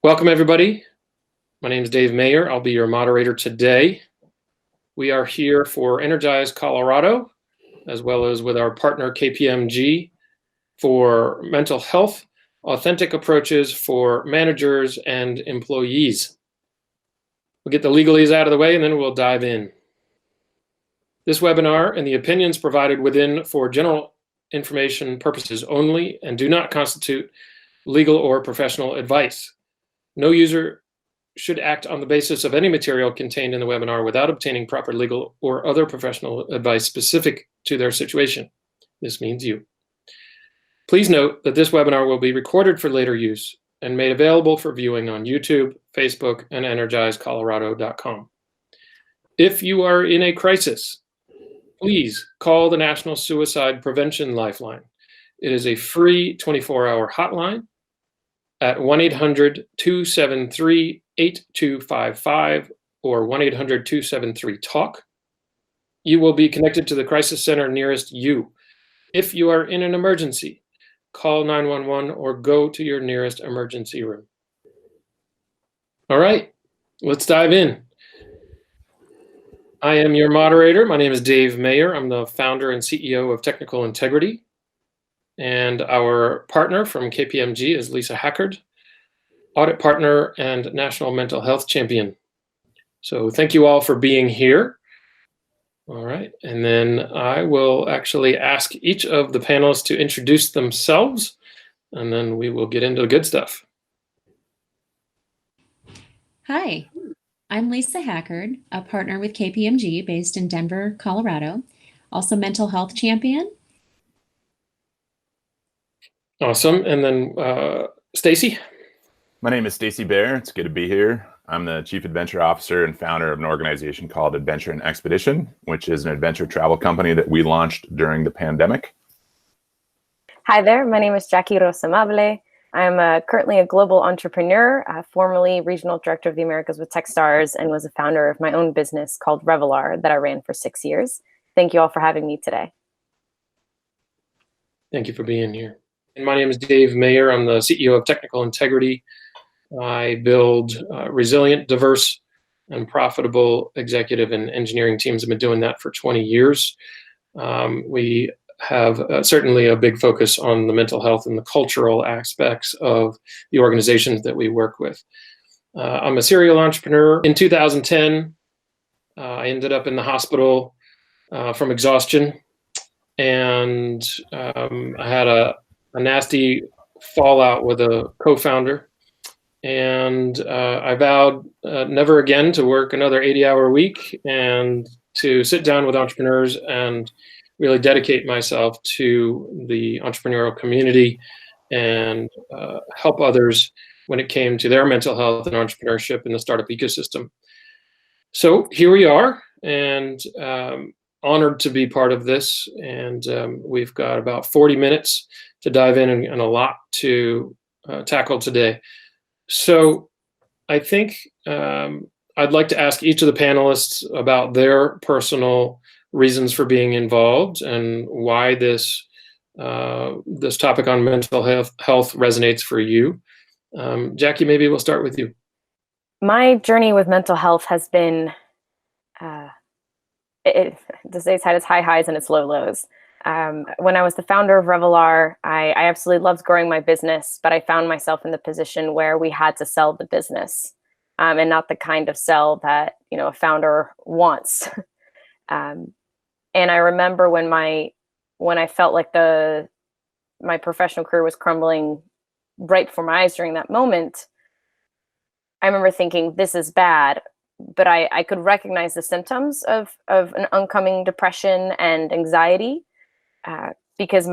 Welcome, everybody. My name is Dave Mayer. I'll be your moderator today. We are here for Energize Colorado, as well as with our partner KPMG, for mental health, authentic approaches for managers and employees. We'll get the legalese out of the way and then we'll dive in. This webinar and the opinions provided within for general information purposes only and do not constitute legal or professional advice. No user should act on the basis of any material contained in the webinar without obtaining proper legal or other professional advice specific to their situation. This means you. Please note that this webinar will be recorded for later use and made available for viewing on YouTube, Facebook, and energizecolorado.com. If you are in a crisis, please call the National Suicide Prevention Lifeline. It is a free 24-hour hotline at 1-800-273-8255 or 1-800-273-TALK. You will be connected to the crisis center nearest you. If you are in an emergency, call 911 or go to your nearest emergency room. All right, let's dive in. I am your moderator. My name is Dave Mayer. I'm the founder and CEO of Technical Integrity. And our partner from KPMG is Lisa Hackard, audit partner and national mental health champion. So thank you all for being here. All right, and then I will actually ask each of the panelists to introduce themselves, and then we will get into the good stuff. Hi, I'm Lisa Hackard, a partner with KPMG based in Denver, Colorado, also mental health champion. Awesome. And then Stacy. My name is Stacy Bare. It's good to be here. I'm the Chief Adventure Officer and founder of an organization called Adventure and Expedition, which is an adventure travel company that we launched during the pandemic. Hi there. My name is Jackie Rosamable. I'm currently a global entrepreneur, formerly Regional Director of the Americas with Techstars, and was a founder of my own business called Revelar that I ran for 6 years. Thank you all for having me today. Thank you for being here. And my name is Dave Mayer. I'm the CEO of Technical Integrity. I build resilient, diverse, and profitable executive and engineering teams. I've been doing that for 20 years. We have certainly a big focus on the mental health and the cultural aspects of the organizations that we work with. I'm a serial entrepreneur. In 2010, I ended up in the hospital from exhaustion, and I had a nasty fallout with a co-founder, and I vowed never again to work another 80-hour week and to sit down with entrepreneurs and really dedicate myself to the entrepreneurial community and help others when it came to their mental health and entrepreneurship in the startup ecosystem. So here we are, and honored to be part of this. And we've got about 40 minutes to dive in and a lot to tackle today. So I think I'd like to ask each of the panelists about their personal reasons for being involved and why this topic on mental health resonates for you. Jackie, maybe we'll start with you. My journey with mental health has been, to say it's had its high highs and its low lows. When I was the founder of Revelar, I absolutely loved growing my business, but I found myself in the position where we had to sell the business, and not the kind of sell that, you know, a founder wants. And I remember when I felt like my professional career was crumbling right before my eyes during that moment, I remember thinking, this is bad. But I could recognize the symptoms of an oncoming depression and anxiety, because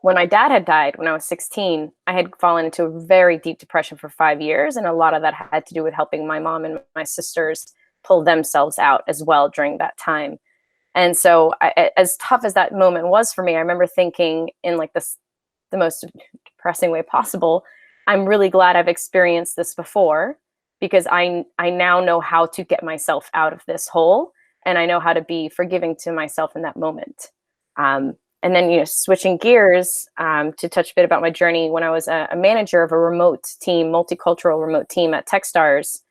when my dad had died when I was 16, I had fallen into a very deep depression for 5 years. And a lot of that had to do with helping my mom and my sisters pull themselves out as well during that time. And so as tough as that moment was for me, I remember thinking in like the most depressing way possible, I'm really glad I've experienced this before, because I now know how to get myself out of this hole, and I know how to be forgiving to myself in that moment. And And then, switching gears to touch a bit about my journey, when I was a manager of a remote team, multicultural remote team at Techstars,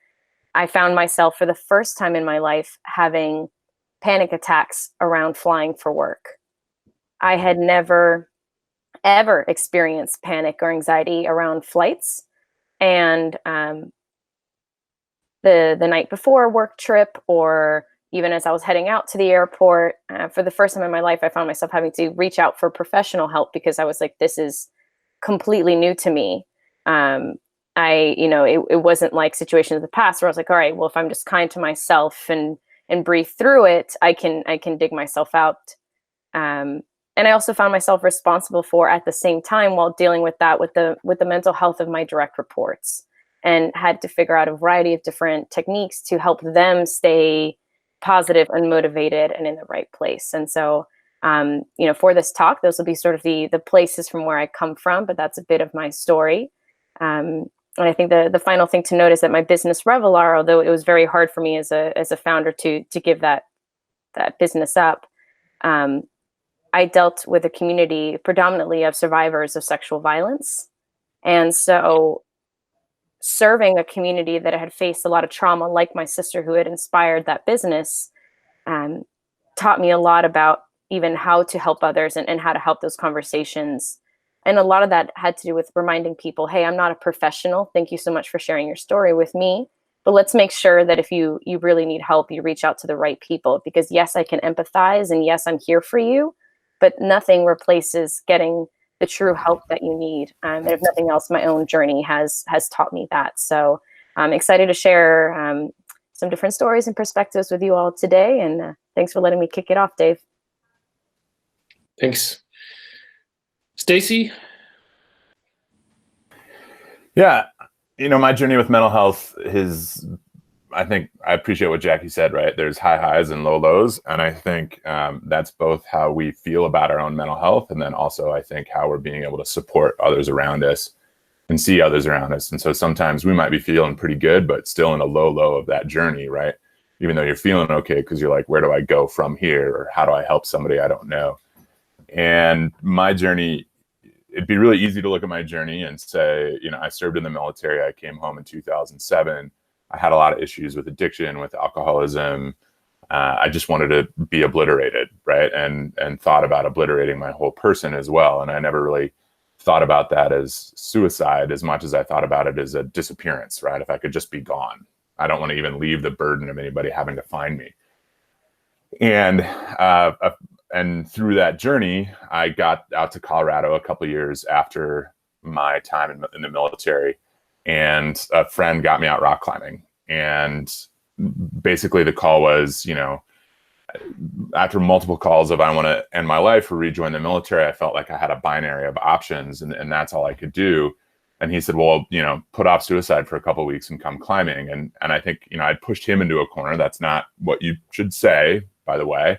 I found myself for the first time in my life having panic attacks around flying for work. I had never, ever experienced panic or anxiety around flights. And the night before a work trip, or even as I was heading out to the airport, for the first time in my life, I found myself having to reach out for professional help because I was like, this is completely new to me. It wasn't like situations in the past where I was like, all right, well, if I'm just kind to myself and breathe through it, I can dig myself out. And I also found myself responsible for, at the same time, while dealing with that, with the mental health of my direct reports, and had to figure out a variety of different techniques to help them stay positive and motivated and in the right place. And so, for this talk, those will be sort of the places from where I come from, but that's a bit of my story. And I think the final thing to note is that my business Revelar, although it was very hard for me as a founder to give that business up, I dealt with a community predominantly of survivors of sexual violence. And so serving a community that had faced a lot of trauma, like my sister who had inspired that business, taught me a lot about even how to help others and how to help those conversations. And a lot of that had to do with reminding people, hey, I'm not a professional. Thank you so much for sharing your story with me. But let's make sure that if you really need help, you reach out to the right people. Because yes, I can empathize, and yes, I'm here for you, but nothing replaces getting the true help that you need. And if nothing else, my own journey has taught me that. So I'm excited to share some different stories and perspectives with you all today. And thanks for letting me kick it off, Dave. Thanks. Stacy? Yeah, my journey with mental health I think I appreciate what Jackie said, right? There's high highs and low lows. And I think that's both how we feel about our own mental health. And then also, I think, how we're being able to support others around us and see others around us. And so sometimes we might be feeling pretty good, but still in a low of that journey, right? Even though you're feeling okay, because you're like, where do I go from here? Or how do I help somebody I don't know? And my journey, it'd be really easy to look at my journey and say, I served in the military. I came home in 2007. I had a lot of issues with addiction, with alcoholism. I just wanted to be obliterated, right? And thought about obliterating my whole person as well. And I never really thought about that as suicide as much as I thought about it as a disappearance, right? If I could just be gone. I don't want to even leave the burden of anybody having to find me. And through that journey, I got out to Colorado a couple of years after my time in the military. And a friend got me out rock climbing. And basically the call was, after multiple calls of I want to end my life or rejoin the military, I felt like I had a binary of options, and that's all I could do. And he said, well, put off suicide for a couple of weeks and come climbing. And I think, I'd pushed him into a corner. That's not what you should say, by the way,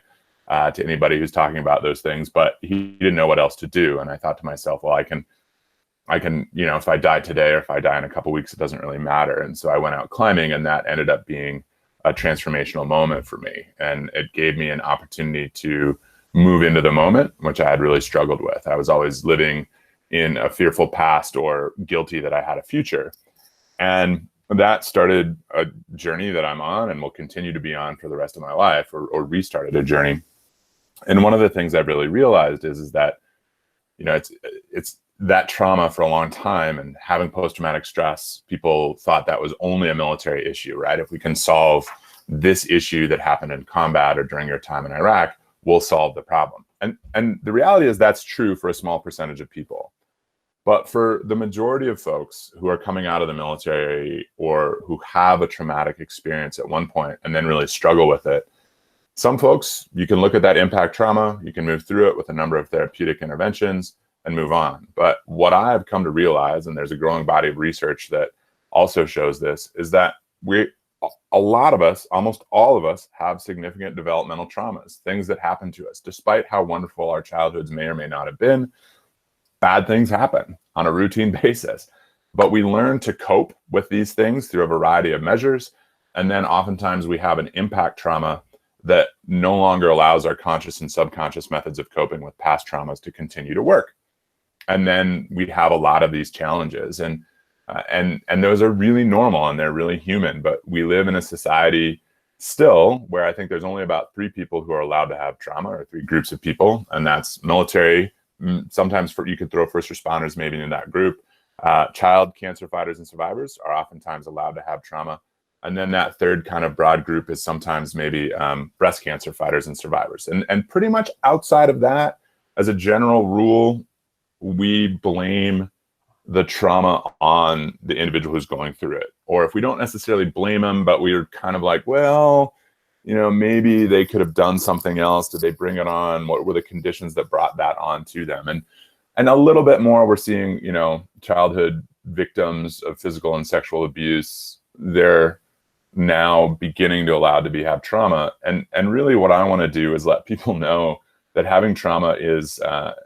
to anybody who's talking about those things, but he didn't know what else to do. And I thought to myself, well, I can, if I die today or if I die in a couple of weeks, it doesn't really matter. And so I went out climbing, and that ended up being a transformational moment for me. And it gave me an opportunity to move into the moment, which I had really struggled with. I was always living in a fearful past or guilty that I had a future. And that started a journey that I'm on and will continue to be on for the rest of my life, or restarted a journey. And one of the things I've really realized is that, it's that trauma for a long time, and having post-traumatic stress, people thought that was only a military issue, right? If we can solve this issue that happened in combat or during your time in Iraq, we'll solve the problem. And the reality is that's true for a small percentage of people. But for the majority of folks who are coming out of the military or who have a traumatic experience at one point and then really struggle with it, some folks, you can look at that impact trauma, you can move through it with a number of therapeutic interventions and move on. But what I've come to realize, and there's a growing body of research that also shows this, is that a lot of us, almost all of us, have significant developmental traumas, things that happen to us, despite how wonderful our childhoods may or may not have been. Bad things happen on a routine basis, but we learn to cope with these things through a variety of measures. And then oftentimes we have an impact trauma that no longer allows our conscious and subconscious methods of coping with past traumas to continue to work. And then we have a lot of these challenges, and those are really normal and they're really human. But we live in a society still where I think there's only about 3 people who are allowed to have trauma, or 3 groups of people, and that's military. Sometimes you could throw first responders maybe in that group. Child cancer fighters and survivors are oftentimes allowed to have trauma. And then that third kind of broad group is sometimes maybe breast cancer fighters and survivors. And pretty much outside of that, as a general rule, we blame the trauma on the individual who's going through it. Or if we don't necessarily blame them, but we're kind of like, well, maybe they could have done something else. Did they bring it on? What were the conditions that brought that on to them? And a little bit more, we're seeing, childhood victims of physical and sexual abuse. They're now beginning to allow to have trauma. And really what I want to do is let people know that having trauma is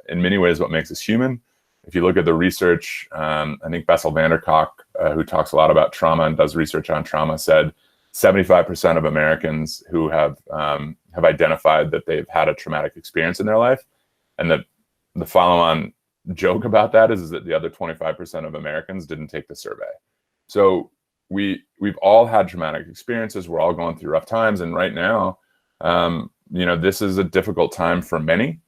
in many ways what makes us human. If you look at the research, I think Bessel van der Kolk, who talks a lot about trauma and does research on trauma, said 75% of Americans who have identified that they've had a traumatic experience in their life. And the follow-on joke about that is that the other 25% of Americans didn't take the survey. So we've all had traumatic experiences. We're all going through rough times. And right now, this is a difficult time for many,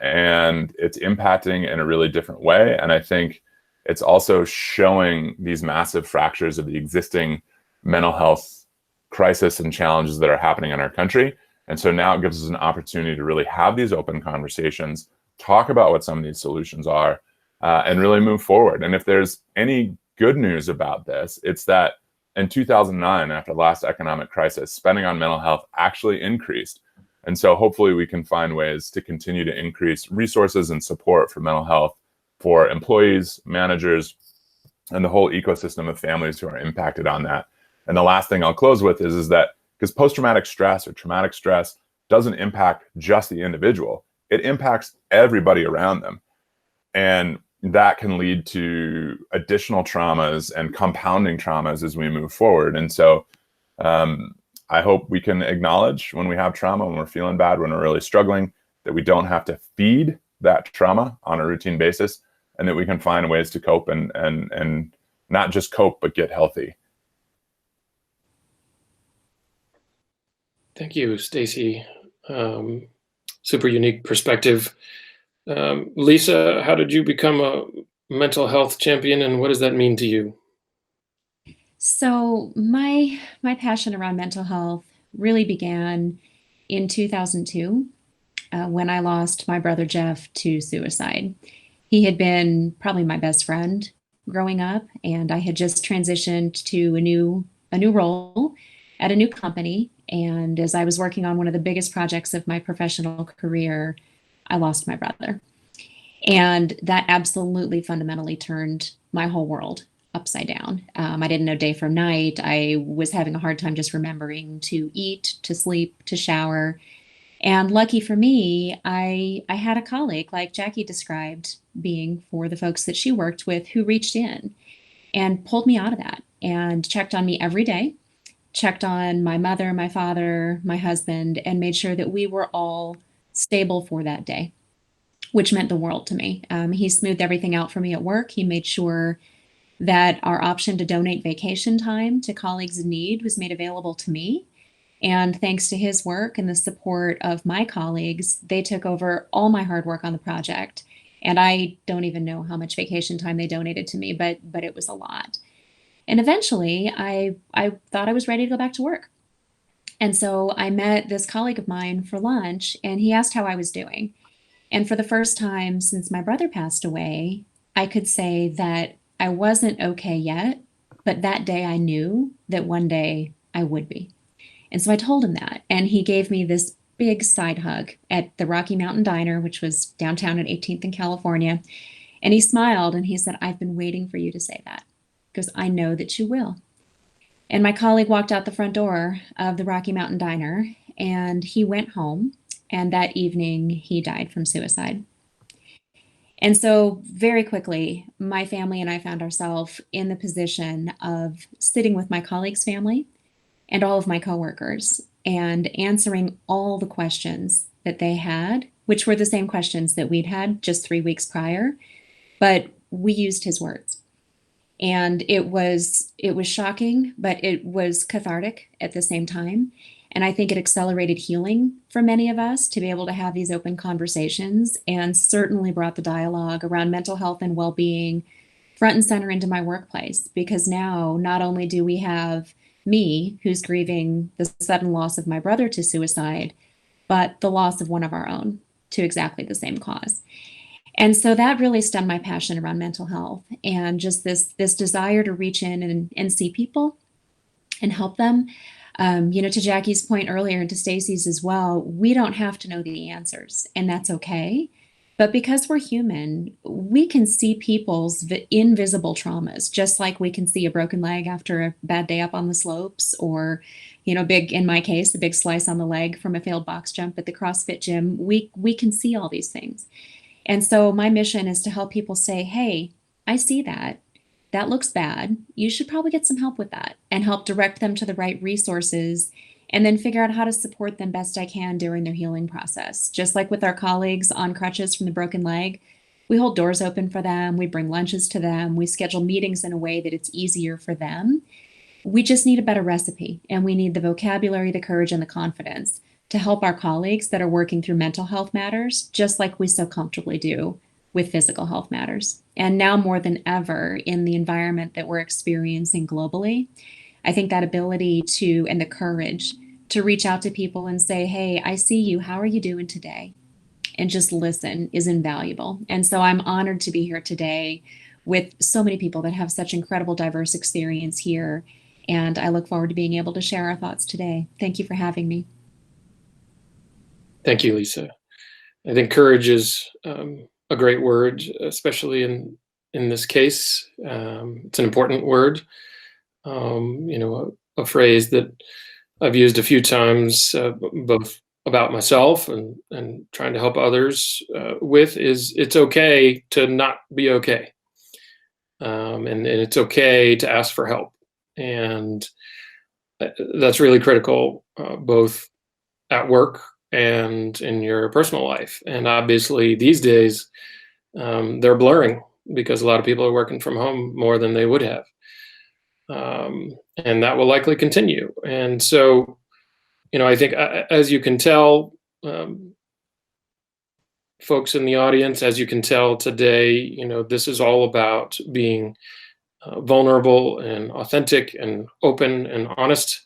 and it's impacting in a really different way. And I think it's also showing these massive fractures of the existing mental health crisis and challenges that are happening in our country. And so now it gives us an opportunity to really have these open conversations, talk about what some of these solutions are, and really move forward. And if there's any good news about this, it's that in 2009, after the last economic crisis, spending on mental health actually increased. And so hopefully we can find ways to continue to increase resources and support for mental health for employees, managers, and the whole ecosystem of families who are impacted on that. And the last thing I'll close with is that because post-traumatic stress or traumatic stress doesn't impact just the individual, it impacts everybody around them. And that can lead to additional traumas and compounding traumas as we move forward. And so I hope we can acknowledge when we have trauma, when we're feeling bad, when we're really struggling, that we don't have to feed that trauma on a routine basis, and that we can find ways to cope and not just cope, but get healthy. Thank you, Stacy. Super unique perspective. Lisa, how did you become a mental health champion, and what does that mean to you? So my passion around mental health really began in 2002 when I lost my brother Jeff to suicide. He had been probably my best friend growing up, and I had just transitioned to a new role at a new company. And as I was working on one of the biggest projects of my professional career, I lost my brother. And that absolutely fundamentally turned my whole world upside down. I didn't know day from night. I was having a hard time just remembering to eat, to sleep, to shower. And lucky for me, I had a colleague like Jackie described being for the folks that she worked with who reached in and pulled me out of that and checked on me every day, checked on my mother, my father, my husband, and made sure that we were all stable for that day, which meant the world to me. He smoothed everything out for me at work. He made sure that our option to donate vacation time to colleagues in need was made available to me. And thanks to his work and the support of my colleagues, they took over all my hard work on the project. And I don't even know how much vacation time they donated to me, but it was a lot. And eventually I thought I was ready to go back to work. And so I met this colleague of mine for lunch, and he asked how I was doing. And for the first time since my brother passed away, I could say that I wasn't okay yet, but that day I knew that one day I would be. And so I told him that, and he gave me this big side hug at the Rocky Mountain Diner, which was downtown at 18th in California. And he smiled and he said, "I've been waiting for you to say that because I know that you will." And my colleague walked out the front door of the Rocky Mountain Diner and he went home. And that evening he died from suicide. And so very quickly, my family and I found ourselves in the position of sitting with my colleague's family and all of my coworkers and answering all the questions that they had, which were the same questions that we'd had just 3 weeks prior, but we used his words. And it was shocking, but it was cathartic at the same time. And I think it accelerated healing for many of us to be able to have these open conversations, and certainly brought the dialogue around mental health and well-being front and center into my workplace. Because now not only do we have me, who's grieving the sudden loss of my brother to suicide, but the loss of one of our own to exactly the same cause. And so that really stemmed my passion around mental health, and just this desire to reach in and see people and help them. To Jackie's point earlier, and to Stacy's as well, we don't have to know the answers, and that's okay. But because we're human, we can see people's invisible traumas, just like we can see a broken leg after a bad day up on the slopes, or, in my case, a big slice on the leg from a failed box jump at the CrossFit gym. We can see all these things. And so my mission is to help people say, hey, I see that. That looks bad. You should probably get some help with that, and help direct them to the right resources, and then figure out how to support them best I can during their healing process. Just like with our colleagues on crutches from the broken leg, we hold doors open for them. We bring lunches to them. We schedule meetings in a way that it's easier for them. We just need a better recipe, and we need the vocabulary, the courage, and the confidence to help our colleagues that are working through mental health matters, just like we so comfortably do with physical health matters. And now more than ever, in the environment that we're experiencing globally, I think that ability to, and the courage to reach out to people and say, hey, I see you, how are you doing today? And just listen is invaluable. And so I'm honored to be here today with so many people that have such incredible diverse experience here. And I look forward to being able to share our thoughts today. Thank you for having me. Thank you, Lisa. I think courage is a great word, especially in this case. It's an important word. A phrase that I've used a few times, both about myself and trying to help others with, is it's okay to not be okay. And it's okay to ask for help. And that's really critical, both at work and in your personal life. And obviously these days, they're blurring because a lot of people are working from home more than they would have. And that will likely continue. And so, I think as you can tell, folks in the audience, as you can tell today, this is all about being vulnerable and authentic and open and honest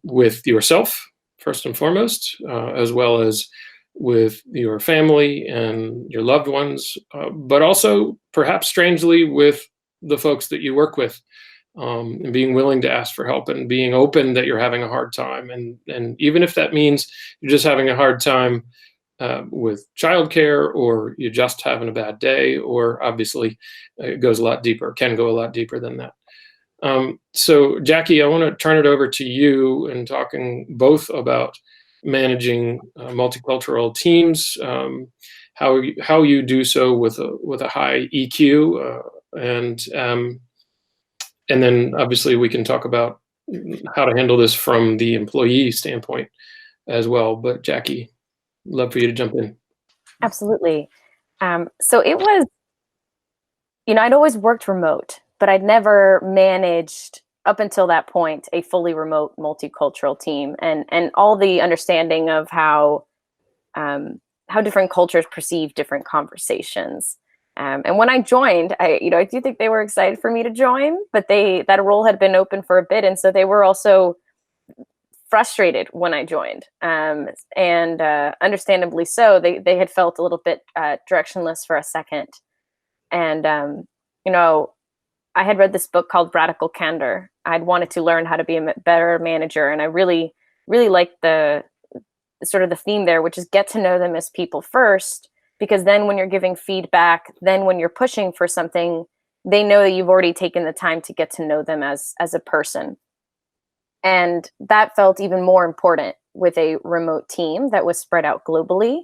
with yourself, first and foremost, as well as with your family and your loved ones, but also perhaps strangely with the folks that you work with, and being willing to ask for help and being open that you're having a hard time. And even if that means you're just having a hard time with childcare, or you're just having a bad day, or obviously it goes a lot deeper, can go a lot deeper than that. So Jackie, I want to turn it over to you, and talking both about managing multicultural teams, how you do so with a high EQ, and then obviously we can talk about how to handle this from the employee standpoint as well. But Jackie, love for you to jump in. Absolutely. So it was, I'd always worked remote, but I'd never managed, up until that point, a fully remote multicultural team, and all the understanding of how different cultures perceive different conversations. And when I joined, I do think they were excited for me to join, but that role had been open for a bit, and so they were also frustrated when I joined, and understandably so. They had felt a little bit directionless for a second, and I had read this book called Radical Candor. I'd wanted to learn how to be a better manager, and I really, really liked the sort of the theme there, which is get to know them as people first, because then when you're giving feedback, then when you're pushing for something, they know that you've already taken the time to get to know them as a person. And that felt even more important with a remote team that was spread out globally,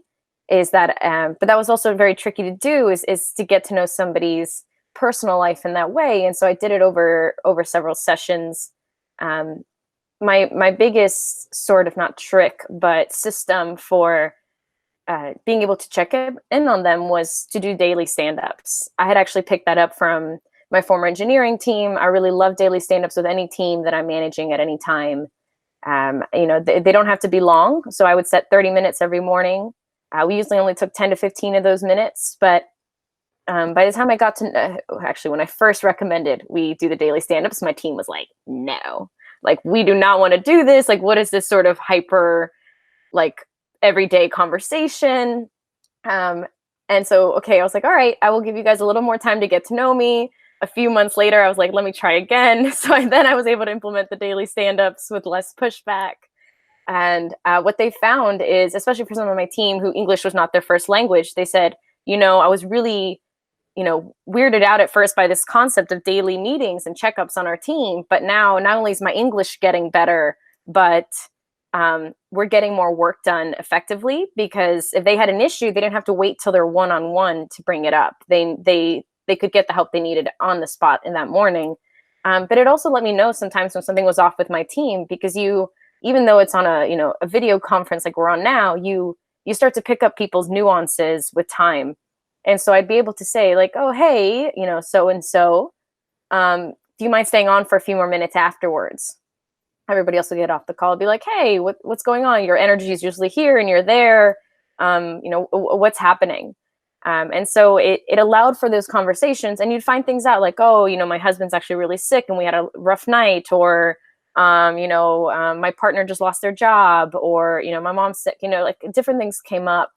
is that, but that was also very tricky to do, is to get to know somebody's personal life in that way. And so I did it over several sessions, my biggest sort of not trick, but system for being able to check in on them was to do daily stand-ups. I had actually picked that up from my former engineering team. I really love daily stand-ups with any team that I'm managing at any time. They don't have to be long. So I would set 30 minutes every morning. We usually only took 10 to 15 of those minutes. But by the time I got to, actually, when I first recommended we do the daily stand-ups, my team was like, no, like, we do not want to do this. Like, what is this sort of hyper, like, everyday conversation? And so, okay, I was like, all right, I will give you guys a little more time to get to know me. A few months later, I was like, let me try again. So then I was able to implement the daily stand-ups with less pushback. And what they found is, especially for some of my team who English was not their first language, they said, I was really, weirded out at first by this concept of daily meetings and checkups on our team. But now not only is my English getting better, but we're getting more work done effectively, because if they had an issue, they didn't have to wait till their one-on-one to bring it up. They could get the help they needed on the spot in that morning. But it also let me know sometimes when something was off with my team, because even though it's on a video conference like we're on now, you start to pick up people's nuances with time. And so I'd be able to say, like, oh, hey, so-and-so, do you mind staying on for a few more minutes afterwards? Everybody else will get off the call and be like, hey, what's going on? Your energy is usually here and you're there. What's happening? And so it allowed for those conversations, and you'd find things out like, oh, my husband's actually really sick and we had a rough night, or, my partner just lost their job, or, my mom's sick, like different things came up.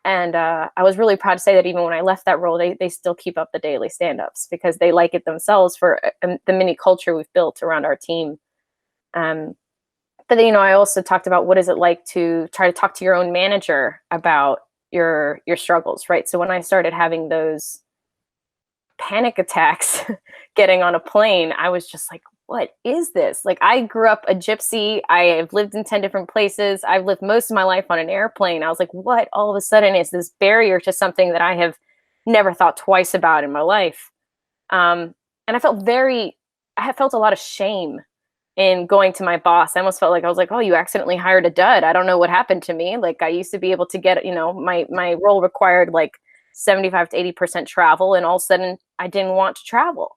And I was really proud to say that even when I left that role, they still keep up the daily stand-ups because they like it themselves for the mini culture we've built around our team. But then, I also talked about what is it like to try to talk to your own manager about your struggles, right? So when I started having those panic attacks getting on a plane, I was just like, what is this? Like, I grew up a gypsy. I have lived in 10 different places. I've lived most of my life on an airplane. I was like, what all of a sudden is this barrier to something that I have never thought twice about in my life? And I felt a lot of shame in going to my boss. I almost felt like I was like, oh, you accidentally hired a dud. I don't know what happened to me. Like, I used to be able to get, my role required like 75 to 80% travel. And all of a sudden I didn't want to travel.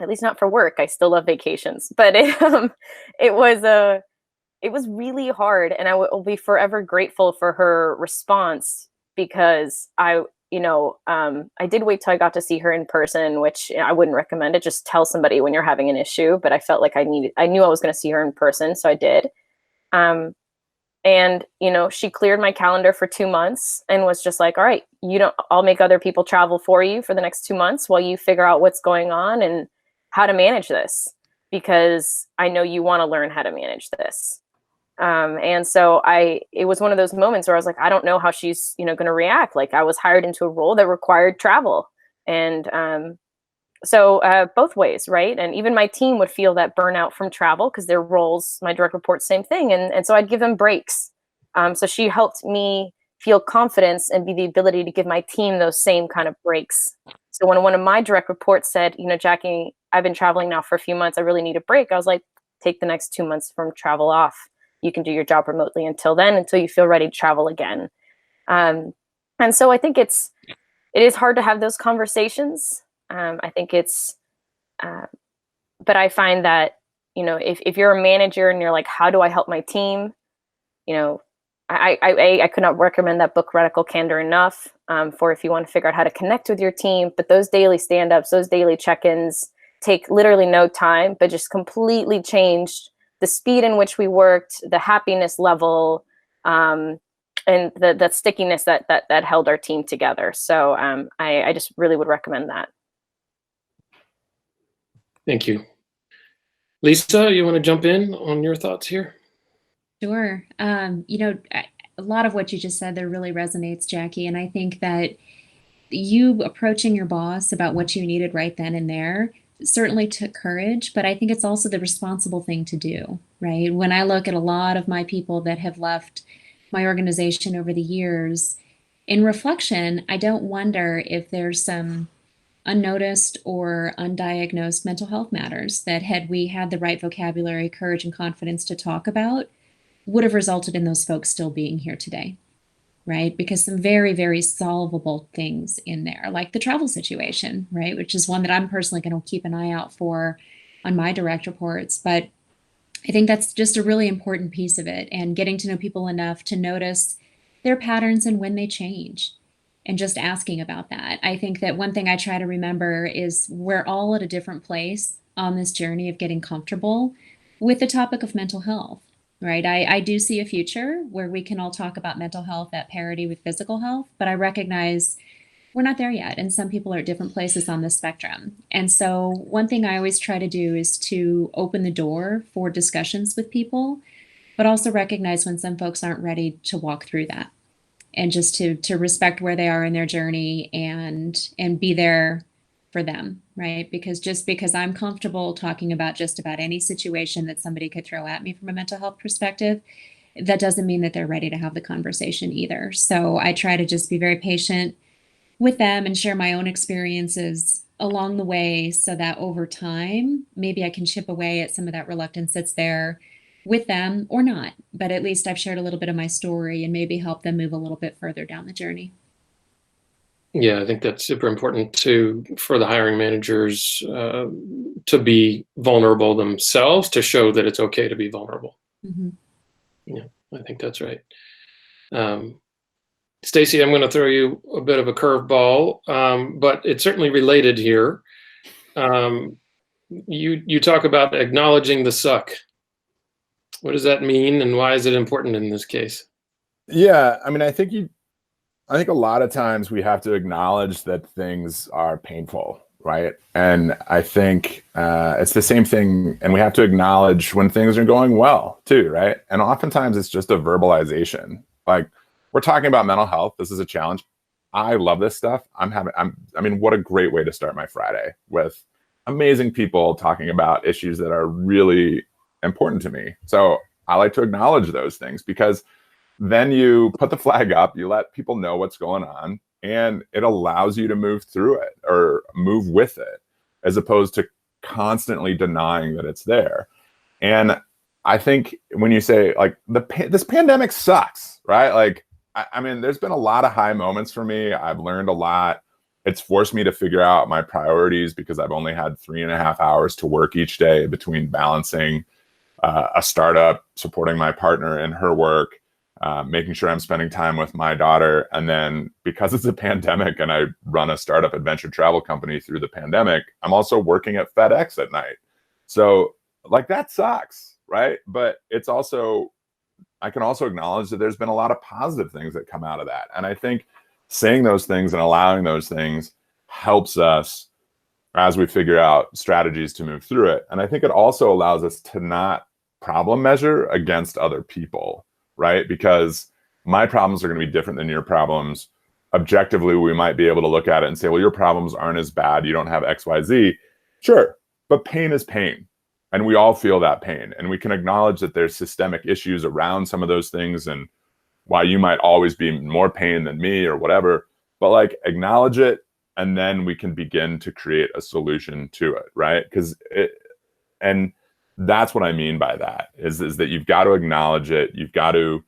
At least not for work. I still love vacations, but it was really hard. And I will be forever grateful for her response, because I did wait till I got to see her in person, which I wouldn't recommend it. Just tell somebody when you're having an issue. But I felt like I knew I was going to see her in person. So I did. And, she cleared my calendar for 2 months and was just like, all right, I'll make other people travel for you for the next 2 months while you figure out what's going on and how to manage this, because I know you want to learn how to manage this. And so it was one of those moments where I was like, I don't know how she's, going to react. Like, I was hired into a role that required travel. And so both ways, right? And even my team would feel that burnout from travel because their roles, my direct reports, same thing. And so I'd give them breaks. So she helped me feel confidence and be the ability to give my team those same kind of breaks. So when one of my direct reports said, Jackie, I've been traveling now for a few months, I really need a break. I was like, take the next 2 months from travel off. You can do your job remotely until then, until you feel ready to travel again. And so I think it is hard to have those conversations. I think but I find that, if you're a manager and you're like, how do I help my team? I could not recommend that book, Radical Candor, enough for if you want to figure out how to connect with your team. But those daily stand-ups, those daily check-ins take literally no time, but just completely changed the speed in which we worked, the happiness level, and the stickiness that held our team together. So I just really would recommend that. Thank you. Lisa, you want to jump in on your thoughts here? Sure. A lot of what you just said there really resonates, Jackie. And I think that you approaching your boss about what you needed right then and there certainly took courage, but I think it's also the responsible thing to do, right? When I look at a lot of my people that have left my organization over the years, in reflection, I don't wonder if there's some unnoticed or undiagnosed mental health matters that, had we had the right vocabulary, courage, and confidence to talk about, would have resulted in those folks still being here today, right? Because some very, very solvable things in there, like the travel situation, right? Which is one that I'm personally going to keep an eye out for on my direct reports. But I think that's just a really important piece of it, and getting to know people enough to notice their patterns and when they change, and just asking about that. I think that one thing I try to remember is we're all at a different place on this journey of getting comfortable with the topic of mental health, right? I do see a future where we can all talk about mental health at parity with physical health, but I recognize we're not there yet. And some people are at different places on the spectrum. And so one thing I always try to do is to open the door for discussions with people, but also recognize when some folks aren't ready to walk through that, and just to respect where they are in their journey and be there for them, right? Because just because I'm comfortable talking about just about any situation that somebody could throw at me from a mental health perspective, that doesn't mean that they're ready to have the conversation either. So I try to just be very patient with them and share my own experiences along the way, so that over time, maybe I can chip away at some of that reluctance that's there with them, or not. But at least I've shared a little bit of my story and maybe help them move a little bit further down the journey. Yeah, I think that's super important for the hiring managers to be vulnerable themselves, to show that it's okay to be vulnerable. Mm-hmm. Yeah, I think that's right. Stacy, I'm going to throw you a bit of a curveball, but it's certainly related here. You talk about acknowledging the suck. What does that mean, and why is it important in this case? Yeah, I mean, I think a lot of times we have to acknowledge that things are painful, right? And I think it's the same thing, and we have to acknowledge when things are going well too, right? And oftentimes it's just a verbalization. Like, we're talking about mental health. This is a challenge. I love this stuff. I mean, what a great way to start my Friday, with amazing people talking about issues that are really important to me. So I like to acknowledge those things, because then you put the flag up, you let people know what's going on, and it allows you to move through it or move with it, as opposed to constantly denying that it's there. And I think when you say, like, this pandemic sucks, right? Like, I mean, there's been a lot of high moments for me. I've learned a lot. It's forced me to figure out my priorities, because I've only had 3.5 hours to work each day between balancing a startup, supporting my partner in her work, making sure I'm spending time with my daughter. And then, because it's a pandemic and I run a startup adventure travel company through the pandemic, I'm also working at FedEx at night. So, like, that sucks, right? But it's also, I can also acknowledge that there's been a lot of positive things that come out of that. And I think saying those things and allowing those things helps us as we figure out strategies to move through it. And I think it also allows us to not problem measure against other people, right? Because my problems are going to be different than your problems. Objectively, we might be able to look at it and say, well, your problems aren't as bad. You don't have X, Y, Z. Sure. But pain is pain. And we all feel that pain. And we can acknowledge that there's systemic issues around some of those things, and why you might always be in more pain than me or whatever. But, like, acknowledge it, and then we can begin to create a solution to it, right? And that's what I mean by that, is that you've got to acknowledge it. You've got to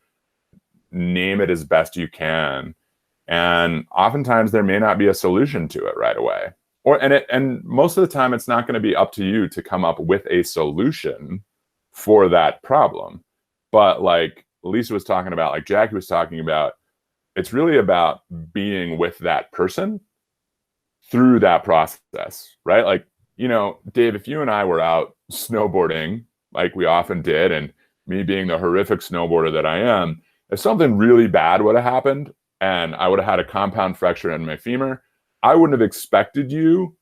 name it as best you can. And oftentimes there may not be a solution to it right away. And most of the time, it's not going to be up to you to come up with a solution for that problem. But, like Lisa was talking about, like Jackie was talking about, it's really about being with that person through that process, right? Like, you know, Dave, if you and I were out snowboarding, like we often did, and me being the horrific snowboarder that I am, if something really bad would have happened and I would have had a compound fracture in my femur, I wouldn't have expected you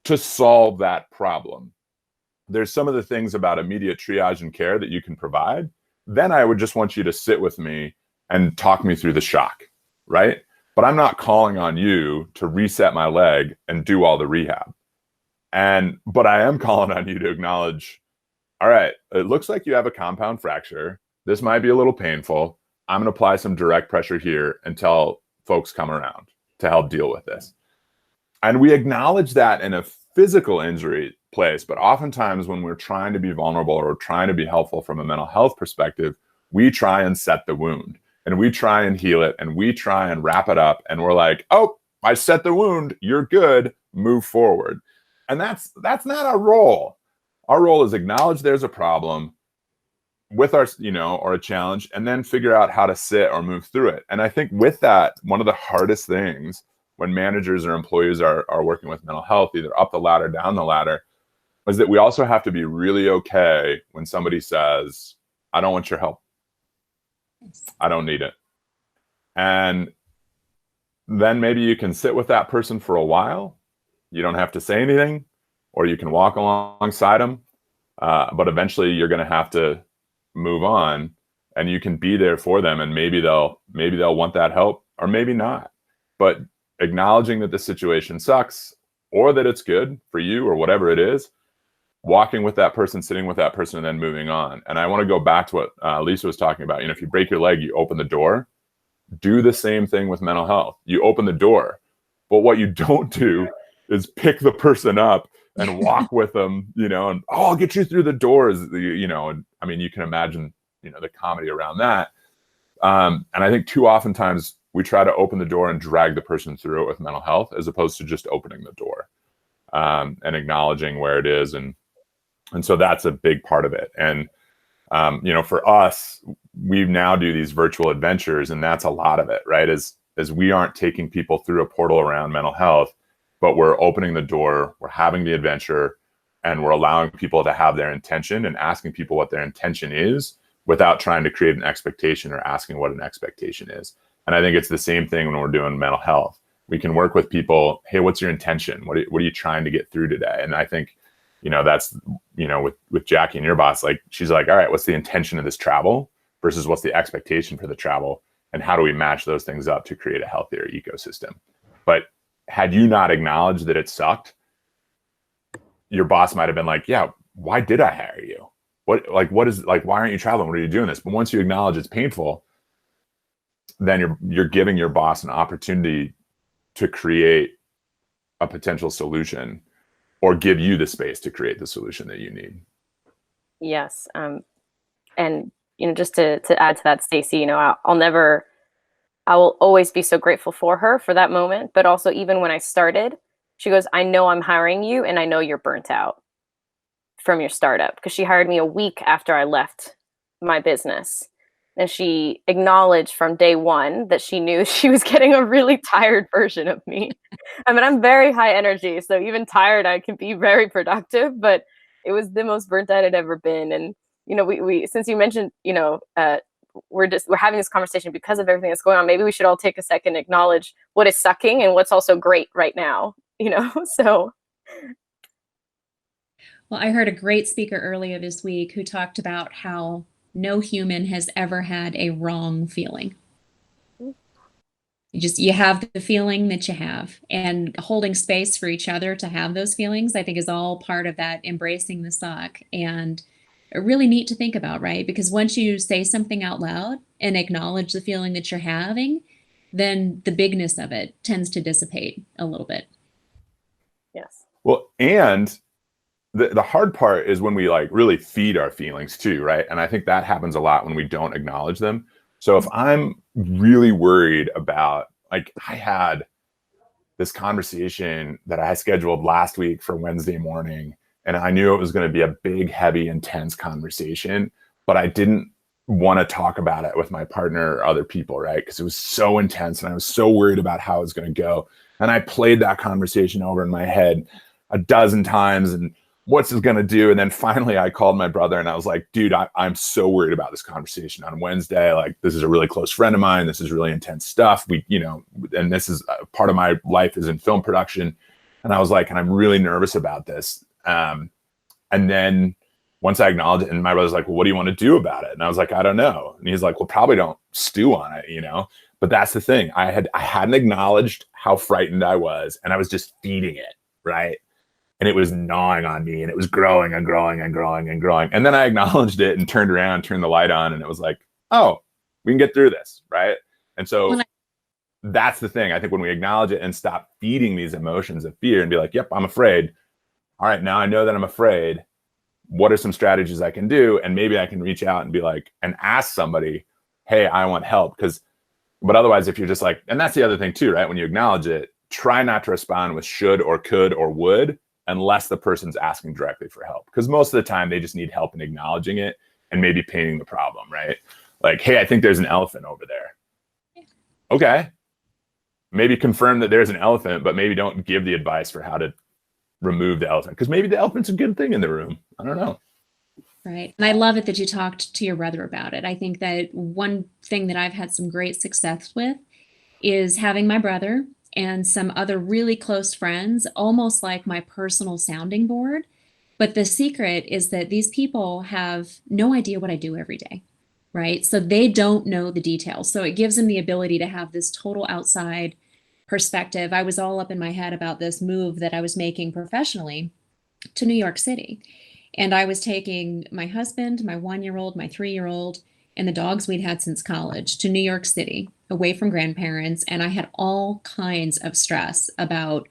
to solve that problem. There's some of the things about immediate triage and care that you can provide. Then I would just want you to sit with me and talk me through the shock, right? But I'm not calling on you to reset my leg and do all the rehab. But I am calling on you to acknowledge, all right, it looks like you have a compound fracture. This might be a little painful. I'm going to apply some direct pressure here until folks come around to help deal with this. And we acknowledge that in a physical injury place, but oftentimes when we're trying to be vulnerable or trying to be helpful from a mental health perspective, we try and set the wound and we try and heal it and we try and wrap it up. And we're like, oh, I set the wound, you're good, move forward. And that's not our role. Our role is acknowledge there's a problem with our, or a challenge, and then figure out how to sit or move through it. And I think with that, one of the hardest things when managers or employees are working with mental health, either up the ladder, down the ladder, is that we also have to be really okay when somebody says, I don't want your help. I don't need it. And then maybe you can sit with that person for a while. You don't have to say anything, or you can walk alongside them. But eventually you're going to have to move on, and you can be there for them. And maybe they'll want that help, or maybe not. But acknowledging that the situation sucks, or that it's good for you, or whatever it is, walking with that person, sitting with that person, and then moving on. And I want to go back to what Lisa was talking about. If you break your leg, you open the door. Do the same thing with mental health. You open the door, but what you don't do is pick the person up and walk with them, and I'll get you through the doors, and I mean, you can imagine, the comedy around that. And I think too oftentimes we try to open the door and drag the person through it with mental health, as opposed to just opening the door and acknowledging where it is. And so that's a big part of it. And, for us, we now do these virtual adventures, and that's a lot of it, right? As we aren't taking people through a portal around mental health, but we're opening the door, we're having the adventure, and we're allowing people to have their intention and asking people what their intention is without trying to create an expectation or asking what an expectation is. And I think it's the same thing when we're doing mental health. We can work with people, hey, what's your intention? What are you trying to get through today? And I think, that's, with Jackie and your boss, like, she's like, all right, what's the intention of this travel versus what's the expectation for the travel? And how do we match those things up to create a healthier ecosystem? But had you not acknowledged that it sucked, your boss might have been like, yeah, why did I hire you? Why aren't you traveling? What are you doing this? But once you acknowledge it's painful, then you're giving your boss an opportunity to create a potential solution, or give you the space to create the solution that you need. Yes. And, just to add to that, Stacy, I will always be so grateful for her for that moment. But also, even when I started, she goes, I know I'm hiring you, and I know you're burnt out from your startup, because she hired me a week after I left my business. And she acknowledged from day one that she knew she was getting a really tired version of me. I mean, I'm very high energy, so even tired, I can be very productive, but it was the most burnt out I'd ever been. And, we since you mentioned, we're having this conversation because of everything that's going on. Maybe we should all take a second, acknowledge what is sucking and what's also great right now, so. Well, I heard a great speaker earlier this week who talked about how no human has ever had a wrong feeling. You have the feeling that you have, and holding space for each other to have those feelings, I think, is all part of that embracing the suck. And really neat to think about, right? Because once you say something out loud and acknowledge the feeling that you're having, then the bigness of it tends to dissipate a little bit. Yes. Well, and the hard part is when we really feed our feelings too, right? And I think that happens a lot when we don't acknowledge them. So if I'm really worried about, I had this conversation that I scheduled last week for Wednesday morning, and I knew it was going to be a big, heavy, intense conversation, but I didn't want to talk about it with my partner or other people, right? Because it was so intense and I was so worried about how it was going to go. And I played that conversation over in my head a dozen times, and what's it going to do? And then finally I called my brother and I was like, dude, I'm so worried about this conversation on Wednesday. This is a really close friend of mine. This is really intense stuff. And this is part of my life is in film production. And I was like, and I'm really nervous about this. And then once I acknowledged it, and my brother's like, well, what do you want to do about it? And I was like, I don't know. And he's like, well, probably don't stew on it, but that's the thing. I hadn't acknowledged how frightened I was, and I was just feeding it. Right. And it was gnawing on me, and it was growing and growing and growing and growing. And then I acknowledged it and turned around, turned the light on, and it was like, oh, we can get through this. Right. And so that's the thing. I think when we acknowledge it and stop feeding these emotions of fear and be like, yep, I'm afraid. All right, now I know that I'm afraid. What are some strategies I can do? And maybe I can reach out and be like, and ask somebody, hey, I want help. But otherwise, if you're just like, and that's the other thing too, right? When you acknowledge it, try not to respond with should or could or would, unless the person's asking directly for help. Because most of the time they just need help in acknowledging it and maybe painting the problem, right? Like, hey, I think there's an elephant over there. Okay. Maybe confirm that there's an elephant, but maybe don't give the advice for how to remove the elephant. Because maybe the elephant's a good thing in the room. I don't know. Right. And I love it that you talked to your brother about it. I think that one thing that I've had some great success with is having my brother and some other really close friends, almost like my personal sounding board. But the secret is that these people have no idea what I do every day, right? So they don't know the details. So it gives them the ability to have this total outside perspective. I was all up in my head about this move that I was making professionally to New York City. And I was taking my husband, my 1-year-old, my 3-year-old, and the dogs we'd had since college to New York City, away from grandparents. And I had all kinds of stress about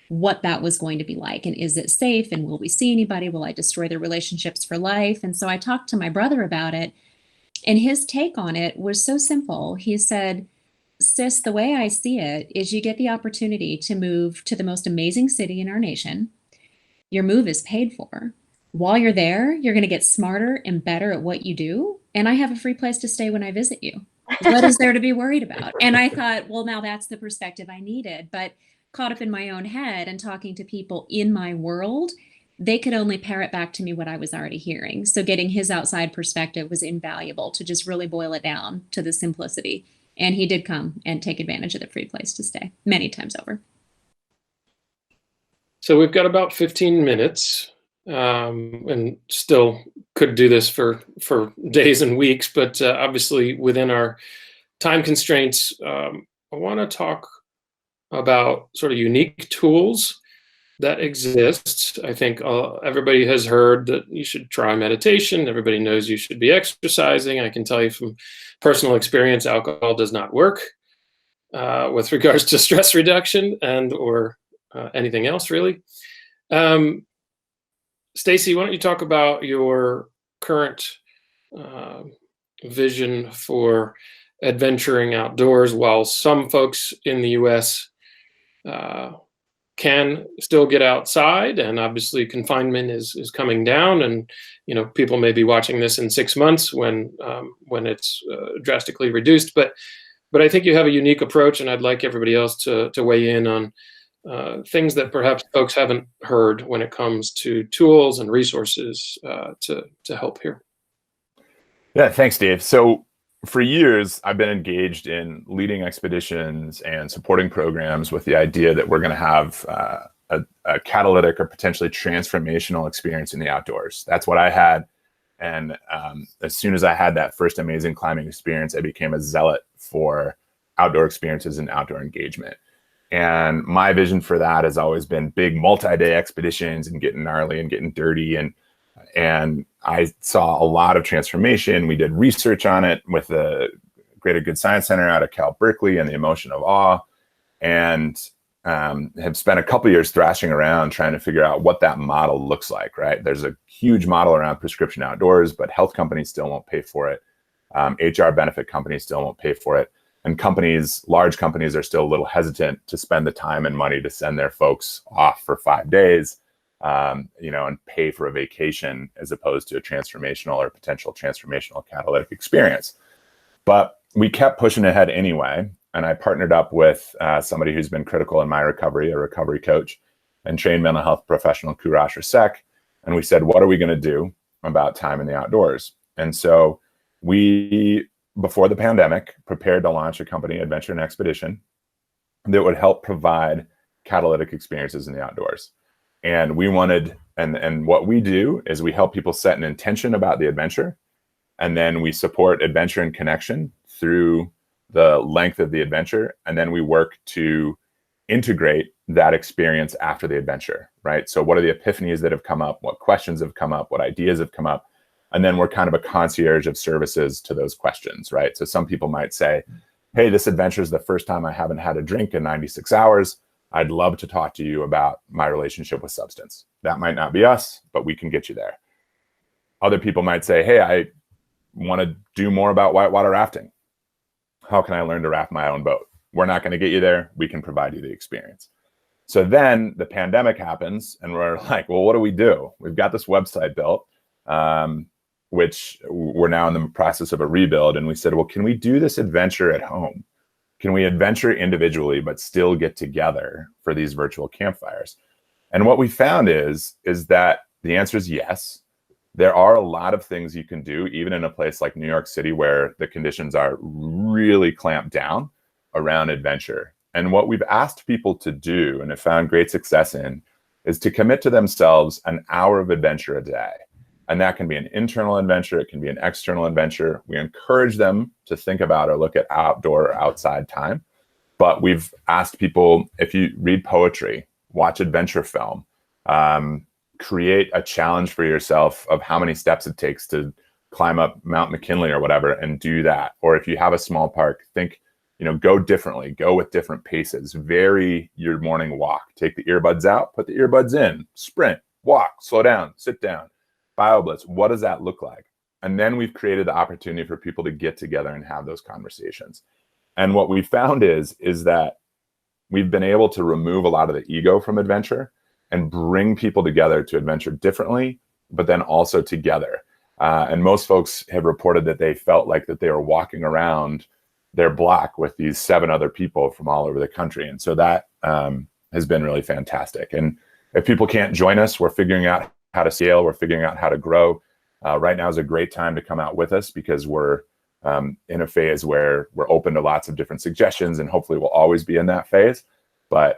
what that was going to be like. And is it safe? And will we see anybody? Will I destroy their relationships for life? And so I talked to my brother about it. And his take on it was so simple. He said, sis, the way I see it is you get the opportunity to move to the most amazing city in our nation. Your move is paid for. While you're there, you're going to get smarter and better at what you do. And I have a free place to stay when I visit you. What is there to be worried about? And I thought, well, now that's the perspective I needed. But caught up in my own head and talking to people in my world, they could only parrot back to me what I was already hearing. So getting his outside perspective was invaluable to just really boil it down to the simplicity. And he did come and take advantage of the free place to stay many times over. So we've got about 15 minutes. And still could do this for days and weeks, but obviously within our time constraints, I want to talk about sort of unique tools that exist. I think everybody has heard that you should try meditation. Everybody knows you should be exercising. I can tell you from personal experience, alcohol does not work with regards to stress reduction and or anything else really. Stacy, why don't you talk about your current vision for adventuring outdoors? While some folks in the U.S. Can still get outside, and obviously confinement is coming down, and people may be watching this in 6 months when it's drastically reduced. But I think you have a unique approach, and I'd like everybody else to weigh in on things that perhaps folks haven't heard when it comes to tools and resources to help here. Yeah, thanks, Dave. So for years, I've been engaged in leading expeditions and supporting programs with the idea that we're going to have a catalytic or potentially transformational experience in the outdoors. That's what I had. And as soon as I had that first amazing climbing experience, I became a zealot for outdoor experiences and outdoor engagement. And my vision for that has always been big multi-day expeditions and getting gnarly and getting dirty. And I saw a lot of transformation. We did research on it with the Greater Good Science Center out of Cal Berkeley and the Emotion of Awe, and have spent a couple years thrashing around trying to figure out what that model looks like, right? There's a huge model around prescription outdoors, but health companies still won't pay for it. HR benefit companies still won't pay for it. And large companies are still a little hesitant to spend the time and money to send their folks off for 5 days, and pay for a vacation as opposed to a transformational or potential transformational catalytic experience. But we kept pushing ahead anyway. And I partnered up with somebody who's been critical in my recovery, a recovery coach and trained mental health professional, Kurash Rasek. And we said, what are we going to do about time in the outdoors? And so we, before the pandemic, prepared to launch a company, Adventure and Expedition, that would help provide catalytic experiences in the outdoors. And we wanted, and what we do is we help people set an intention about the adventure, and then we support adventure and connection through the length of the adventure, and then we work to integrate that experience after the adventure, right? So what are the epiphanies that have come up? What questions have come up? What ideas have come up? And then we're kind of a concierge of services to those questions, right? So some people might say, hey, this adventure is the first time I haven't had a drink in 96 hours. I'd love to talk to you about my relationship with substance. That might not be us, but we can get you there. Other people might say, hey, I want to do more about whitewater rafting. How can I learn to raft my own boat? We're not going to get you there. We can provide you the experience. So then the pandemic happens and we're like, well, what do we do? We've got this website built, which we're now in the process of a rebuild. And we said, well, can we do this adventure at home? Can we adventure individually, but still get together for these virtual campfires? And what we found is that the answer is yes. There are a lot of things you can do, even in a place like New York City, where the conditions are really clamped down around adventure. And what we've asked people to do, and have found great success in, is to commit to themselves an hour of adventure a day. And that can be an internal adventure. It can be an external adventure. We encourage them to think about or look at outdoor or outside time. But we've asked people, if you read poetry, watch adventure film, create a challenge for yourself of how many steps it takes to climb up Mount McKinley or whatever, and do that. Or if you have a small park, think, go differently, go with different paces, vary your morning walk, take the earbuds out, put the earbuds in, sprint, walk, slow down, sit down. BioBlitz, what does that look like? And then we've created the opportunity for people to get together and have those conversations. And what we found is that we've been able to remove a lot of the ego from adventure and bring people together to adventure differently, but then also together. And most folks have reported that they felt like that they were walking around their block with these 7 other people from all over the country. And so that has been really fantastic. And if people can't join us, we're figuring out how to scale, we're figuring out how to grow. Right now is a great time to come out with us, because we're in a phase where we're open to lots of different suggestions, and hopefully we'll always be in that phase. But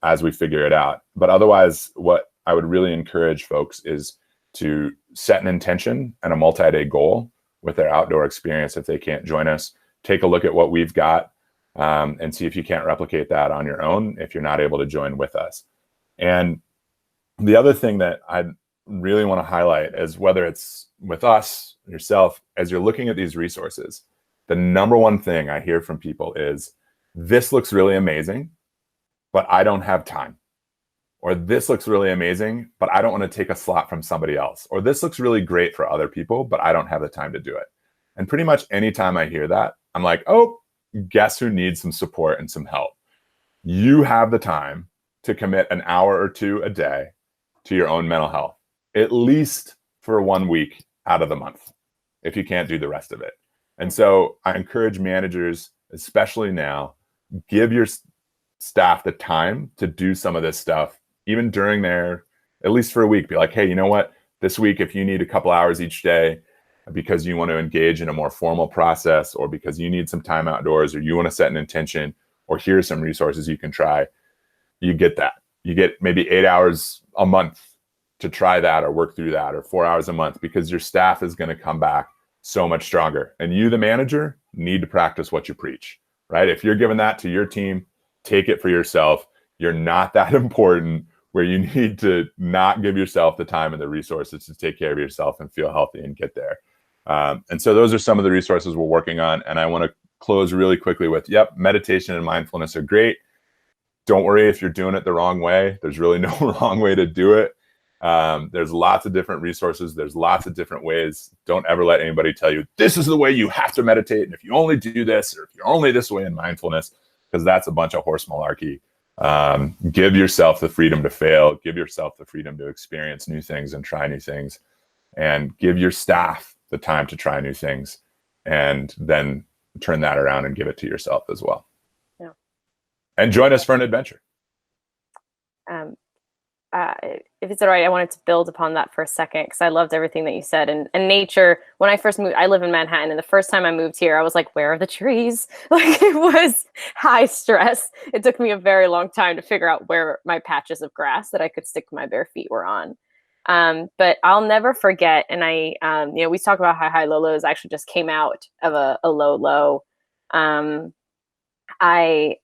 as we figure it out. But otherwise, what I would really encourage folks is to set an intention and a multi-day goal with their outdoor experience. If they can't join us, take a look at what we've got and see if you can't replicate that on your own if you're not able to join with us. And the other thing that I really want to highlight is, whether it's with us, yourself, as you're looking at these resources, the number one thing I hear from people is, this looks really amazing, but I don't have time. Or this looks really amazing, but I don't want to take a slot from somebody else. Or this looks really great for other people, but I don't have the time to do it. And pretty much anytime I hear that, I'm like, oh, guess who needs some support and some help? You have the time to commit an hour or 2 a day to your own mental health, at least for 1 week out of the month, if you can't do the rest of it. And so I encourage managers, especially now, give your staff the time to do some of this stuff, even during their, at least for a week. Be like, hey, you know what? This week, if you need a couple hours each day because you want to engage in a more formal process, or because you need some time outdoors, or you want to set an intention, or here's some resources you can try, you get that. You get maybe 8 hours a month to try that, or work through that, or 4 hours a month, because your staff is going to come back so much stronger. And you, the manager, need to practice what you preach, right? If you're giving that to your team, take it for yourself. You're not that important where you need to not give yourself the time and the resources to take care of yourself and feel healthy and get there. And so those are some of the resources we're working on. And I want to close really quickly with, yep, meditation and mindfulness are great. Don't worry if you're doing it the wrong way. There's really no wrong way to do it. There's lots of different resources. There's lots of different ways. Don't ever let anybody tell you, this is the way you have to meditate. And if you only do this, or if you're only this way in mindfulness, because that's a bunch of horse malarkey. Give yourself the freedom to fail. Give yourself the freedom to experience new things and try new things. And give your staff the time to try new things. And then turn that around and give it to yourself as well. Yeah. And join us for an adventure. If it's all right, I wanted to build upon that for a second, because I loved everything that you said. And nature, when I first moved, I live in Manhattan, and the first time I moved here, I was like, where are the trees? Like, it was high stress. It took me a very long time to figure out where my patches of grass that I could stick my bare feet were on. But I'll never forget, and we talk about high, low, lows. I actually just came out of a low, low. I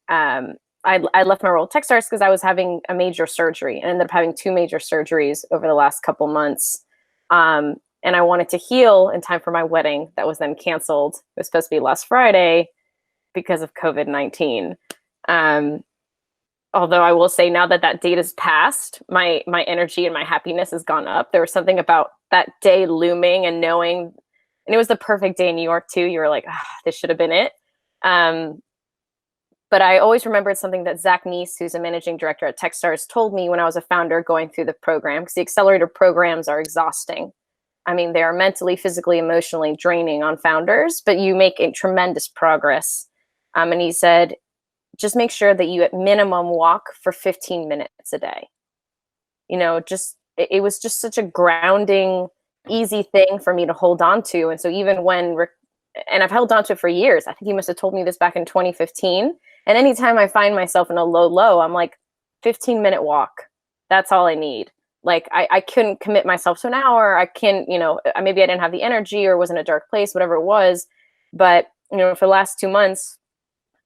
left my role at Techstars because I was having a major surgery, and ended up having 2 major surgeries over the last couple months. And I wanted to heal in time for my wedding that was then canceled. It was supposed to be last Friday. because of COVID-19. Although I will say now that that date has passed, my energy and my happiness has gone up. There was something about that day looming and knowing, and it was the perfect day in New York too. You were like, this should have been it. But I always remembered something that Zach Neese, who's a managing director at Techstars, told me when I was a founder going through the program, because the accelerator programs are exhausting. I mean, they are mentally, physically, emotionally draining on founders, but you make a tremendous progress. And he said, just make sure that you at minimum walk for 15 minutes a day. You know, just, it was just such a grounding, easy thing for me to hold on to. And so even when, and I've held on to it for years, I think he must have told me this back in 2015. And anytime I find myself in a low, I'm like, 15-minute walk. That's all I need. Like I couldn't commit myself to an hour. I can, you know, maybe I didn't have the energy or was in a dark place, whatever it was. But, you know, for the last 2 months,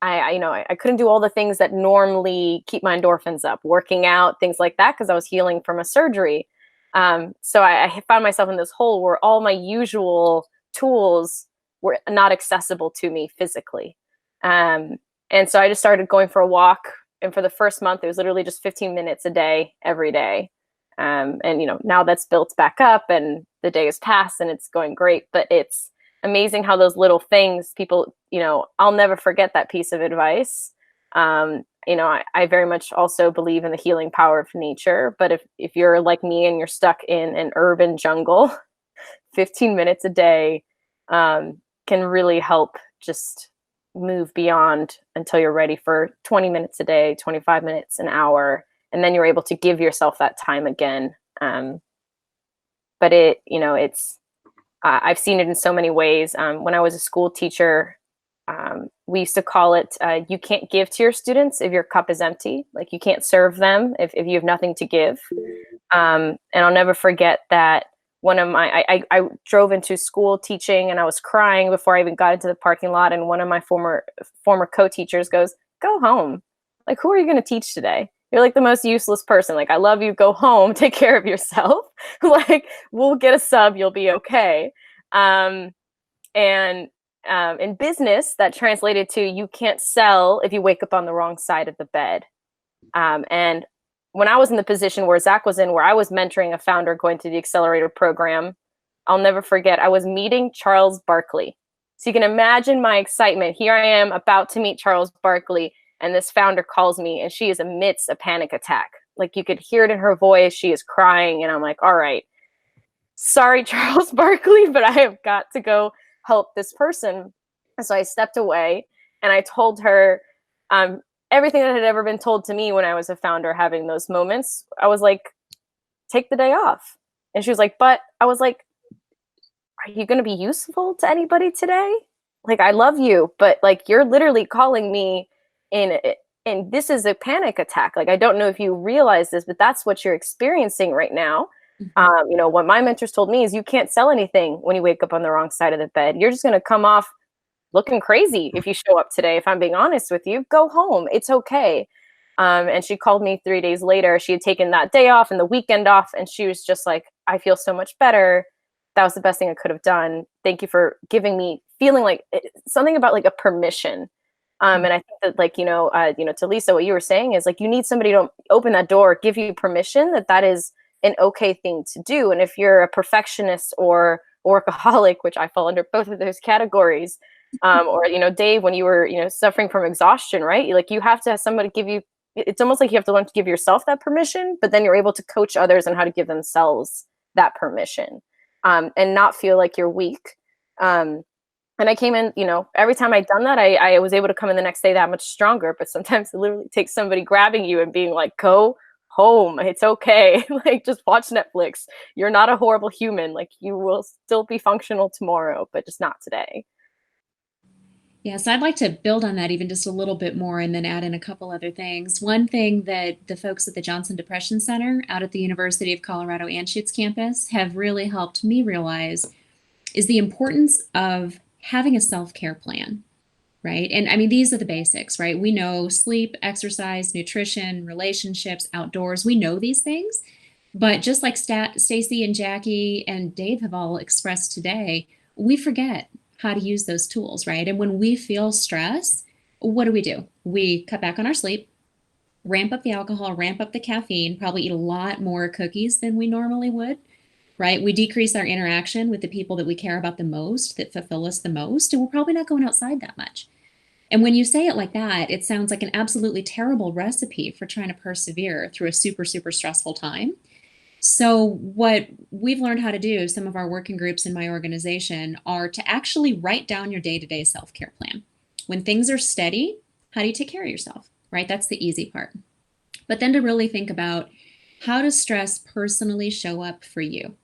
I couldn't do all the things that normally keep my endorphins up, working out, things like that, because I was healing from a surgery. So I found myself in this hole where all my usual tools were not accessible to me physically. And so I just started going for a walk. And for the first month, it was literally just 15 minutes a day, every day. And, you know, now that's built back up and the day has passed and it's going great. But it's amazing how those little things, people, you know, I'll never forget that piece of advice. You know, I very much also believe in the healing power of nature. But if you're like me and you're stuck in an urban jungle, 15 minutes a day can really help just move beyond until you're ready for 20 minutes a day, 25 minutes, an hour. And then you're able to give yourself that time again. But it, you know, it's, I've seen it in so many ways. When I was a school teacher, we used to call it, you can't give to your students if your cup is empty. Like you can't serve them if you have nothing to give. And I'll never forget that one of my, I drove into school teaching and I was crying before I even got into the parking lot. And one of my former co-teachers goes, "Go home. Like, who are you going to teach today? You're like the most useless person. Like, I love you. Go home. Take care of yourself. Like, we'll get a sub. You'll be okay." And in business, that translated to you can't sell if you wake up on the wrong side of the bed. And when I was in the position where Zach was in, where I was mentoring a founder going through the accelerator program, I'll never forget, I was meeting Charles Barkley. So you can imagine my excitement. Here I am about to meet Charles Barkley. And this founder calls me and she is amidst a panic attack. Like you could hear it in her voice. She is crying. And I'm like, all right, sorry, Charles Barkley, but I have got to go help this person. And so I stepped away and I told her everything that had ever been told to me when I was a founder having those moments. I was like, take the day off. And she was like, but I was like, are you going to be useful to anybody today? Like, I love you, but like, you're literally calling me and this is a panic attack. Like, I don't know if you realize this, but that's what you're experiencing right now. Mm-hmm. You know, what my mentors told me is you can't sell anything when you wake up on the wrong side of the bed. You're just going to come off looking crazy if you show up today. If I'm being honest with you, go home. It's okay. And she called me 3 days later. She had taken that day off and the weekend off. And she was just like, I feel so much better. That was the best thing I could have done. Thank you for giving me feeling like something about like a permission. And I think that like, to Lisa, what you were saying is like, you need somebody to open that door, give you permission that is an okay thing to do. And if you're a perfectionist or workaholic, which I fall under both of those categories, or, Dave, when you were, suffering from exhaustion, right? Like you have to have somebody give you, it's almost like you have to learn to give yourself that permission, but then you're able to coach others on how to give themselves that permission, and not feel like you're weak. And I came in, every time I'd done that, I was able to come in the next day that much stronger. But sometimes it literally takes somebody grabbing you and being like, go home. It's okay. Like, just watch Netflix. You're not a horrible human. Like, you will still be functional tomorrow, but just not today. Yes, I'd like to build on that even just a little bit more and then add in a couple other things. One thing that the folks at the Johnson Depression Center out at the University of Colorado Anschutz campus have really helped me realize is the importance of having a self-care plan, right? And I mean, these are the basics, right? We know sleep, exercise, nutrition, relationships, outdoors. We know these things, but just like Stacy and Jackie and Dave have all expressed today, we forget how to use those tools, right? And when we feel stress, what do? We cut back on our sleep, ramp up the alcohol, ramp up the caffeine, probably eat a lot more cookies than we normally would, right? We decrease our interaction with the people that we care about the most, that fulfill us the most, and we're probably not going outside that much. And when you say it like that, it sounds like an absolutely terrible recipe for trying to persevere through a super, super stressful time. So what we've learned how to do, some of our working groups in my organization, are to actually write down your day-to-day self-care plan. When things are steady, how do you take care of yourself, right? That's the easy part. But then to really think about, how does stress personally show up for you?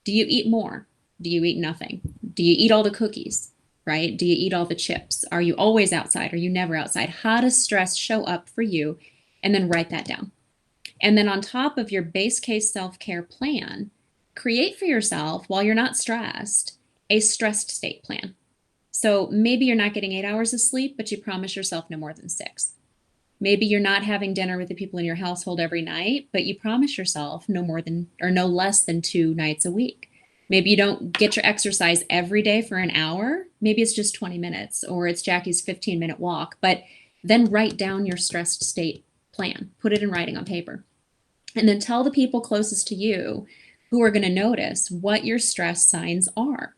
Do you eat more? Do you eat nothing? Do you eat all the cookies, right? Do you eat all the chips? Are you always outside? Are you never outside? How does stress show up for you? And then write that down. And then on top of your base case self-care plan, create for yourself, while you're not stressed, a stressed state plan. So maybe you're not getting 8 hours of sleep, but you promise yourself no more than 6. Maybe you're not having dinner with the people in your household every night, but you promise yourself no more than, or no less than 2 nights a week. Maybe you don't get your exercise every day for an hour. Maybe it's just 20 minutes, or it's Jackie's 15-minute walk, but then write down your stressed state plan, put it in writing on paper. And then tell the people closest to you who are going to notice what your stress signs are,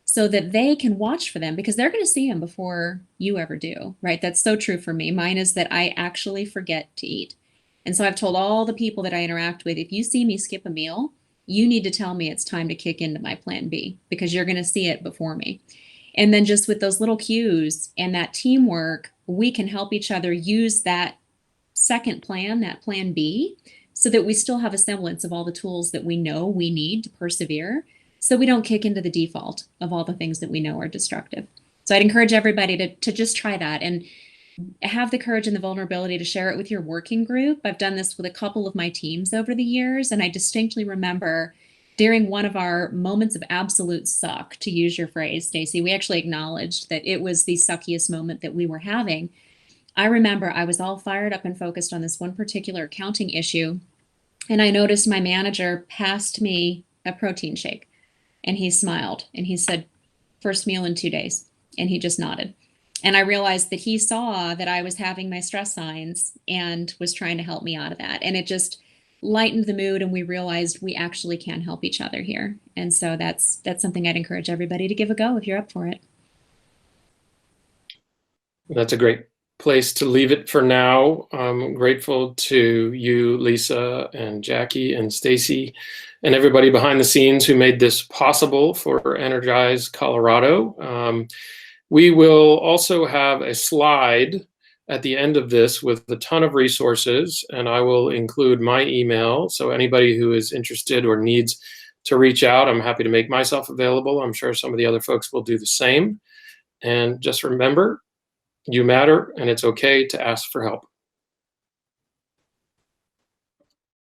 so that they can watch for them, because they're going to see them before you ever do, right? That's so true for me. Mine is that I actually forget to eat. And so I've told all the people that I interact with, if you see me skip a meal, you need to tell me it's time to kick into my plan B, because you're going to see it before me. And then just with those little cues and that teamwork, we can help each other use that second plan, that plan B, so that we still have a semblance of all the tools that we know we need to persevere, so we don't kick into the default of all the things that we know are destructive. So I'd encourage everybody to just try that and have the courage and the vulnerability to share it with your working group. I've done this with a couple of my teams over the years, and I distinctly remember during one of our moments of absolute suck, to use your phrase, Stacy, we actually acknowledged that it was the suckiest moment that we were having. I remember I was all fired up and focused on this one particular accounting issue, and I noticed my manager passed me a protein shake, and he smiled and he said, "First meal in 2 days." And he just nodded. And I realized that he saw that I was having my stress signs and was trying to help me out of that. And it just lightened the mood, and we realized we actually can help each other here. And so that's something I'd encourage everybody to give a go if you're up for it. That's a great place to leave it for now. I'm grateful to you, Lisa, and Jackie, and Stacy, and everybody behind the scenes who made this possible for Energize Colorado. We will also have a slide at the end of this with a ton of resources, and I will include my email. So anybody who is interested or needs to reach out, I'm happy to make myself available. I'm sure some of the other folks will do the same. And just remember, you matter, and it's okay to ask for help.